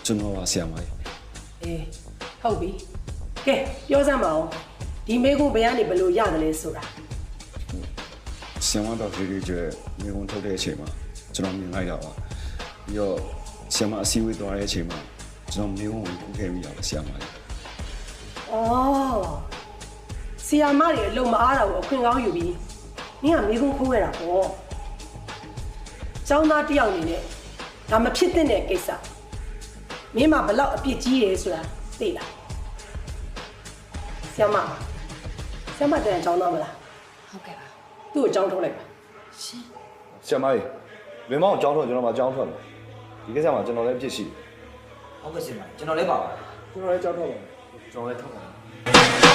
ကျွန်တော်ပါဆရာမကြီး အေးဟုတ်ပြီကဲပြောစမ်းပါဦးဒီမေကုန်းဘယ်ကနေဘယ်လိုရတယ်လဲဆိုတာ ဆရာမတော်ဗီဒီယိုကျွဲမြေဝန်ထုတ်တဲ့အချိန်မှာကျွန်တော်မြင်လိုက်တာပါပြီးတော့ဆရာမအစည်းအဝေးသွားတဲ့အချိန်မှာကျွန်တော်မြေဝန်ကိုခိုးခဲ့မိတာပါဆရာမကြီး အော်ဆီယာမတွေအလုံးမအားတာကိုအခွင့်ကောင်းယူပြီးနင်ကမေကုန်းခိုးခဲ့တာပေါ့ကျောင်းသားတစ်ယောက်အနေနဲ့ဒါမဖြစ်သင့်တဲ့ကိစ္စမင်းမဘလောက်အပြစ်ကြီးရဲဆိုတာသိလားဆီယာမတန်ကျောင်းသားမလား ဟုတ်ကဲ့ပါ သူ့ကိုကျောင်းထုတ်လိုက်ပါ ရှင် ဆရာမကြီးလွင်မောင်ကြောင်းထွက်ကျွန်တော်မှကြောင်းထွက်မယ်ဒီကိစ္စမှာကျွန်တော်လည်းဖြစ်ရှိတယ် ဟုတ်ကဲ့ရှင်ပါကျွန်တော်လည်းပါပါ ကျွန်တော်လည်းကြောင်းထွက်ပါမယ် ကျွန်တော်လည်းထောက်ပါ